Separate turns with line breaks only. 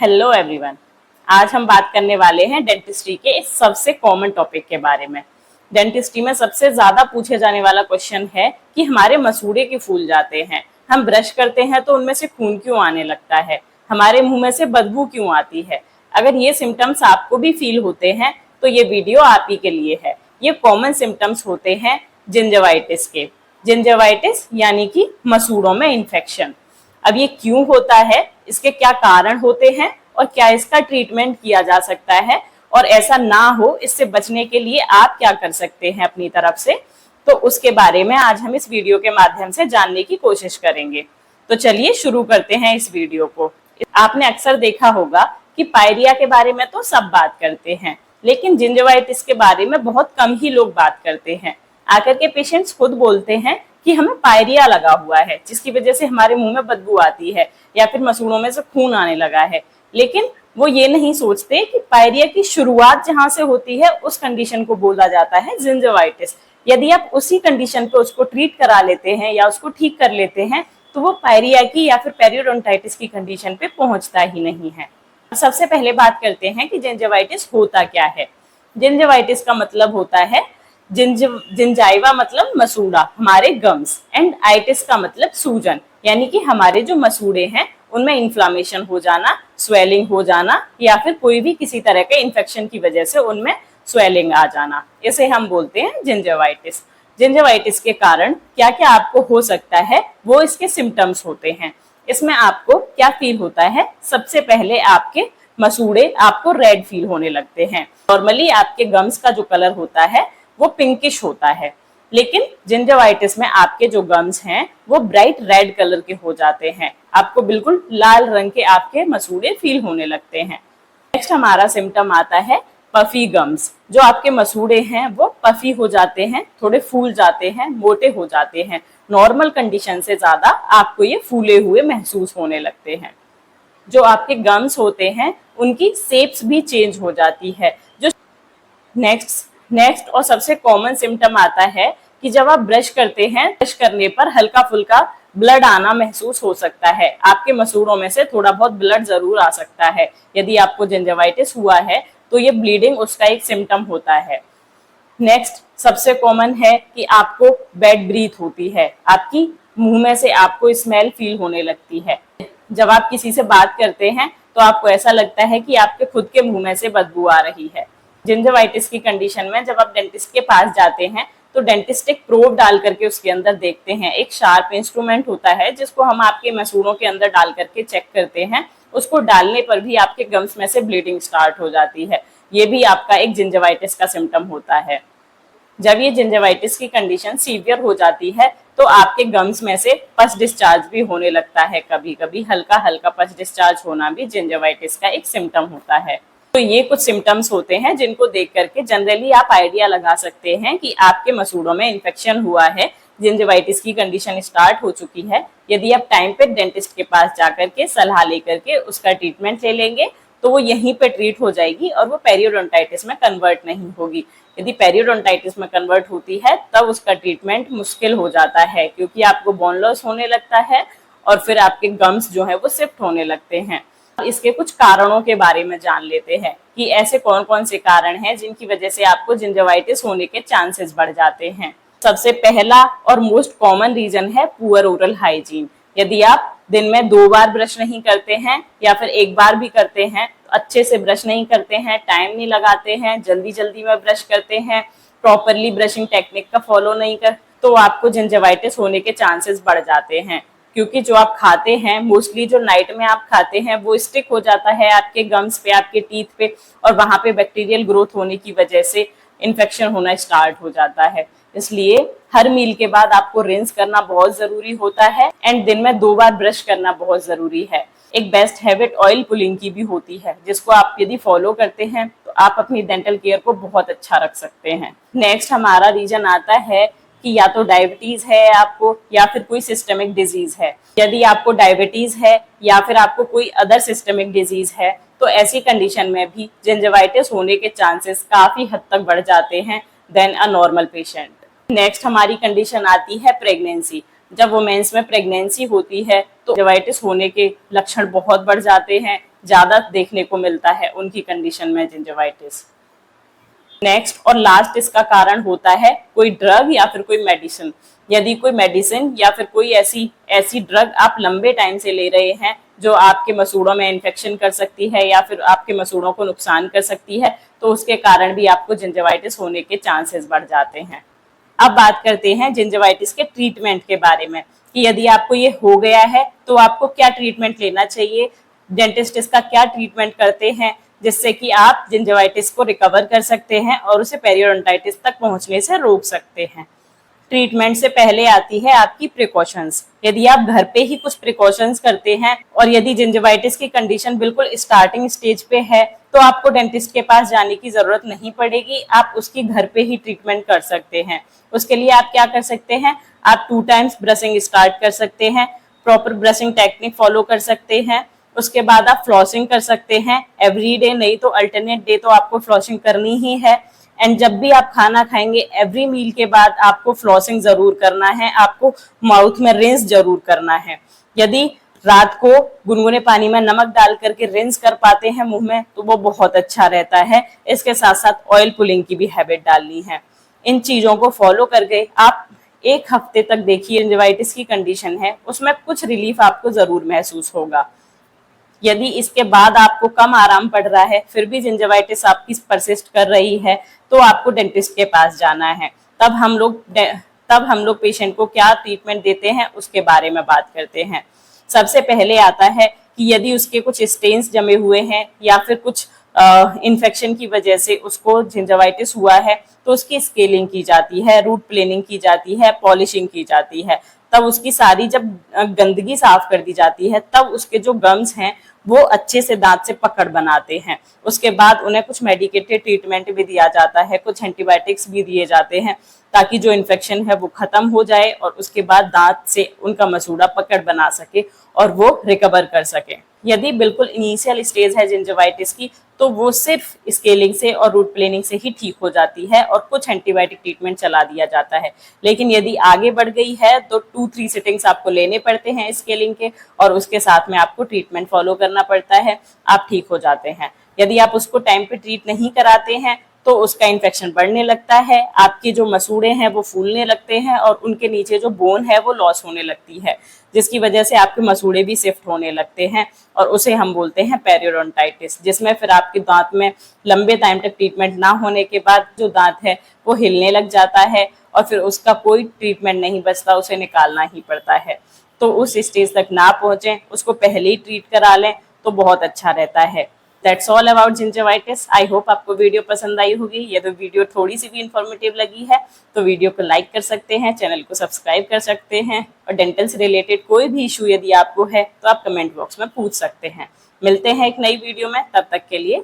Hello everyone. आज हम बात करने वाले हैं डेंटिस्ट्री के इस सबसे कॉमन टॉपिक के बारे में। डेंटिस्ट्री में सबसे ज्यादा पूछे जाने वाला क्वेश्चन है कि हमारे मसूड़े क्यों फूल जाते हैं, हम ब्रश करते हैं तो उनमें से खून क्यों आने लगता है, हमारे मुंह में से बदबू क्यों आती है। अगर ये सिम्टम्स आपको भी फील होते हैं तो ये वीडियो आप ही के लिए है। ये कॉमन सिम्टम्स होते हैं जिंजवाइटिस के। जिंजवाइटिस यानी कि मसूड़ों में इन्फेक्शन। अब ये क्यों होता है, इसके क्या कारण होते हैं और क्या इसका ट्रीटमेंट किया जा सकता है, और ऐसा ना हो इससे बचने के लिए आप क्या कर सकते हैं अपनी तरफ से, तो उसके बारे में आज हम इस वीडियो के माध्यम से जानने की कोशिश करेंगे। तो चलिए शुरू करते हैं इस वीडियो को। आपने अक्सर देखा होगा कि पायरिया के बारे में तो सब बात करते हैं, लेकिन जिंजवाइटिस के बारे में बहुत कम ही लोग बात करते हैं। आकर के पेशेंट्स खुद बोलते हैं कि हमें पायरिया लगा हुआ है, जिसकी वजह से हमारे मुंह में बदबू आती है या फिर मसूड़ों में से खून आने लगा है। लेकिन वो ये नहीं सोचते कि पायरिया की शुरुआत जहां से होती है उस कंडीशन को बोला जाता है जिंजवाइटिस। यदि आप उसी कंडीशन पे उसको ट्रीट करा लेते हैं या उसको ठीक कर लेते हैं तो वो पायरिया की या फिर पेरियोडोंटाइटिस की कंडीशन पे पहुंचता ही नहीं है। सबसे पहले बात करते हैं कि जिंजवाइटिस होता क्या है। जिंजवाइटिस का मतलब होता है जिंजाइवा मतलब मसूड़ा, हमारे गम्स, एंड आइटिस का मतलब सूजन, यानी कि हमारे जो मसूड़े हैं उनमें इन्फ्लामेशन हो जाना, स्वेलिंग हो जाना, या फिर कोई भी किसी तरह के इन्फेक्शन की वजह से उनमें स्वेलिंग आ जाना, इसे हम बोलते हैं जिंजवाइटिस। जिंजवाइटिस के कारण क्या क्या आपको हो सकता है वो इसके सिम्टम्स होते हैं। इसमें आपको क्या फील होता है, सबसे पहले आपके मसूड़े आपको रेड फील होने लगते हैं। नॉर्मली आपके गम्स का जो कलर होता है वो पिंकिश होता है, लेकिन जिंजवाइटिस में आपके जो गम्स हैं वो ब्राइट रेड कलर के हो जाते हैं। आपको बिल्कुल लाल रंग के आपके मसूड़े फील होने लगते हैं। नेक्स्ट हमारा सिम्टम आता है पफी गम्स। जो आपके मसूड़े हैं वो पफी हो जाते हैं, थोड़े फूल जाते हैं, मोटे हो जाते हैं। नॉर्मल कंडीशन से ज्यादा आपको ये फूले हुए महसूस होने लगते हैं। जो आपके गम्स होते हैं उनकी शेप्स भी चेंज हो जाती है। जो नेक्स्ट और सबसे कॉमन सिम्टम आता है कि जब आप ब्रश करते हैं, ब्रश करने पर हल्का फुल्का ब्लड आना महसूस हो सकता है। आपके मसूड़ों में से थोड़ा बहुत ब्लड जरूर आ सकता है। यदि आपको जिंजवाइटिस हुआ है तो ये ब्लीडिंग उसका एक सिम्टम होता है। नेक्स्ट सबसे कॉमन है कि आपको बैड ब्रीथ होती है, आपकी मुंह में से आपको स्मेल फील होने लगती है। जब आप किसी से बात करते हैं तो आपको ऐसा लगता है कि आपके खुद के मुंह में से बदबू आ रही है। जिंजवाइटिस की कंडीशन में जब आप डेंटिस्ट के पास जाते हैं तो डेंटिस्ट एक प्रोब डाल करके उसके अंदर देखते हैं। एक शार्प इंस्ट्रूमेंट होता है जिसको हम आपके मसूड़ों के अंदर डाल करके चेक करते हैं। उसको डालने पर भी आपके गम्स में से ब्लीडिंग स्टार्ट हो जाती है। ये भी आपका एक जिंजवाइटिस का सिम्टम होता है। जब ये जिंजवाइटिस की कंडीशन सीवियर हो जाती है तो आपके गम्स में से पस डिस्चार्ज भी होने लगता है। कभी कभी हल्का हल्का पस डिस्चार्ज होना भी जिंजवाइटिस का एक सिम्टम होता है। तो ये कुछ सिम्टम्स होते हैं जिनको देख करके जनरली आप आइडिया लगा सकते हैं कि आपके मसूड़ों में इन्फेक्शन हुआ है, जिंजवाइटिस की कंडीशन स्टार्ट हो चुकी है। यदि आप टाइम पे डेंटिस्ट के पास जाकर के सलाह लेकर के उसका ट्रीटमेंट ले लेंगे तो वो यहीं पे ट्रीट हो जाएगी और वो पेरियोडोंटाइटिस में कन्वर्ट नहीं होगी। यदि पेरियोडोंटाइटिस में कन्वर्ट होती है तब उसका ट्रीटमेंट मुश्किल हो जाता है, क्योंकि आपको बोन लॉस होने लगता है और फिर आपके गम्स जो है वो शिफ्ट होने लगते हैं। इसके कुछ कारणों के बारे में जान लेते हैं कि ऐसे कौन कौन से कारण हैं जिनकी वजह से आपको जिंजवाइटिस होने के चांसेस बढ़ जाते हैं। सबसे पहला और मोस्ट कॉमन रीजन है पुअर ओरल हाइजीन। यदि आप दिन में 2 बार ब्रश नहीं करते हैं या फिर 1 बार भी करते हैं, तो अच्छे से ब्रश नहीं करते हैं, टाइम नहीं लगाते हैं, जल्दी जल्दी में ब्रश करते हैं, प्रॉपरली ब्रशिंग टेक्निक का फॉलो नहीं कर, तो आपको जिंजवाइटिस होने के चांसेस बढ़ जाते हैं। क्योंकि जो आप खाते हैं, मोस्टली जो नाइट में आप खाते हैं वो स्टिक हो जाता है आपके गम्स पे, आपके टीथ पे, और वहां पे बैक्टीरियल ग्रोथ होने की वजह से इन्फेक्शन होना स्टार्ट हो जाता है। इसलिए हर मील के बाद आपको रिंस करना बहुत जरूरी होता है एंड दिन में 2 बार ब्रश करना बहुत जरूरी है। एक बेस्ट हैबिट ऑयल पुलिंग की भी होती है, जिसको आप यदि फॉलो करते हैं तो आप अपनी डेंटल केयर को बहुत अच्छा रख सकते हैं। नेक्स्ट हमारा रीजन आता है कि या तो डायबिटीज है आपको या फिर कोई सिस्टमिक डिजीज है। यदि आपको डायबिटीज है या फिर आपको कोई अदर सिस्टमिक डिजीज है तो ऐसी कंडीशन में भी जिंजवाइटिस होने के चांसेस काफी हद तक बढ़ जाते हैं than a normal patient. Next हमारी कंडीशन आती है प्रेगनेंसी। जब वुमेन्स में प्रेगनेंसी होती है तो जिंजवाइटिस होने के लक्षण बहुत बढ़ जाते हैं। ज्यादा देखने को मिलता है उनकी कंडीशन में जिंजिवाइटिस। नेक्स्ट और लास्ट इसका कारण होता है कोई ड्रग या फिर कोई मेडिसिन। यदि कोई मेडिसिन या फिर कोई ऐसी ऐसी ड्रग आप लंबे टाइम से ले रहे हैं जो आपके मसूड़ों में इन्फेक्शन कर सकती है या फिर आपके मसूड़ों को नुकसान कर सकती है, तो उसके कारण भी आपको जिंजिवाइटिस होने के चांसेस बढ़ जाते हैं। अब बात करते हैं जिंजिवाइटिस के ट्रीटमेंट के बारे में कि यदि आपको ये हो गया है तो आपको क्या ट्रीटमेंट लेना चाहिए, डेंटिस्ट इसका क्या ट्रीटमेंट करते हैं जिससे कि आप जिंजिवाइटिस को रिकवर कर सकते हैं और उसे पेरियोडोंटाइटिस तक पहुंचने से रोक सकते हैं। ट्रीटमेंट से पहले आती है आपकी प्रिकॉशंस। यदि आप घर पे ही कुछ प्रिकॉशंस करते हैं और यदि जिंजिवाइटिस की कंडीशन बिल्कुल स्टार्टिंग स्टेज पे है तो आपको डेंटिस्ट के पास जाने की जरूरत नहीं पड़ेगी, आप उसकी घर पे ही ट्रीटमेंट कर सकते हैं। उसके लिए आप क्या कर सकते हैं, आप 2 टाइम्स ब्रशिंग स्टार्ट कर सकते हैं, प्रॉपर ब्रशिंग टेक्निक फॉलो कर सकते हैं। उसके बाद आप फ्लॉसिंग कर सकते हैं, एवरी डे नहीं तो अल्टरनेट डे तो आपको फ्लॉसिंग करनी ही है। एंड जब भी आप खाना खाएंगे एवरी मील के बाद आपको फ्लॉसिंग जरूर करना है, आपको माउथ में रिंस जरूर करना है। यदि रात को गुनगुने पानी में नमक डाल करके रिंस कर पाते हैं मुंह में तो वो बहुत अच्छा रहता है। इसके साथ साथ ऑयल पुलिंग की भी हैबिट डालनी है। इन चीजों को फॉलो करके आप 1 हफ्ते तक देखिए जिंजिवाइटिस की कंडीशन है उसमें कुछ रिलीफ आपको जरूर महसूस होगा। यदि इसके बाद आपको कम आराम पड़ रहा है फिर भी जिंजिवाइटिस आपकी परसिस्ट कर रही है तो आपको डेंटिस्ट के पास जाना है। तब हम लोग पेशेंट को क्या ट्रीटमेंट देते हैं उसके बारे में बात करते हैं। सबसे पहले आता है कि यदि उसके कुछ स्टेन्स जमे हुए हैं या फिर कुछ इन्फेक्शन की वजह से उसको जिंजिवाइटिस हुआ है तो उसकी स्केलिंग की जाती है, रूट प्लेनिंग की जाती है, पॉलिशिंग की जाती है। तब उसकी सारी जब गंदगी साफ कर दी जाती है तब उसके जो गम्स हैं वो अच्छे से दांत से पकड़ बनाते हैं। उसके बाद उन्हें कुछ मेडिकेटेड ट्रीटमेंट भी दिया जाता है, कुछ एंटीबायोटिक्स भी दिए जाते हैं ताकि जो इन्फेक्शन है वो खत्म हो जाए और उसके बाद दांत से उनका मसूड़ा पकड़ बना सके और वो रिकवर कर सके। यदि बिल्कुल इनिशियल स्टेज है जिंजिवाइटिस की तो वो सिर्फ स्केलिंग से और रूट प्लेनिंग से ही ठीक हो जाती है और कुछ एंटीबायोटिक ट्रीटमेंट चला दिया जाता है। लेकिन यदि आगे बढ़ गई है तो 2-3 सिटिंग्स आपको लेने पड़ते हैं स्केलिंग के और उसके साथ में आपको ट्रीटमेंट फॉलो करना पड़ता है, आप ठीक हो जाते हैं। यदि आप उसको टाइम पे ट्रीट नहीं कराते हैं तो उसका इन्फेक्शन बढ़ने लगता है, आपके जो मसूड़े हैं वो फूलने लगते हैं और उनके नीचे जो बोन है वो लॉस होने लगती है जिसकी वजह से आपके मसूड़े भी शिफ्ट होने लगते हैं और उसे हम बोलते हैं पेरियोडोंटाइटिस, जिसमें फिर आपके दांत में लंबे टाइम तक ट्रीटमेंट ना होने के बाद जो दांत है वो हिलने लग जाता है और फिर उसका कोई ट्रीटमेंट नहीं बचता, उसे निकालना ही पड़ता है। तो उस स्टेज तक ना पहुंचे, उसको पहले ही ट्रीट करा लें तो बहुत अच्छा रहता है। That's all about gingivitis. I hope आपको वीडियो पसंद आई होगी। यदि वीडियो थोड़ी सी भी इंफॉर्मेटिव लगी है तो वीडियो को लाइक कर सकते हैं, चैनल को सब्सक्राइब कर सकते हैं और डेंटल से रिलेटेड कोई भी इशू यदि आपको है तो आप कमेंट बॉक्स में पूछ सकते हैं। मिलते हैं एक नई वीडियो में, तब तक के लिए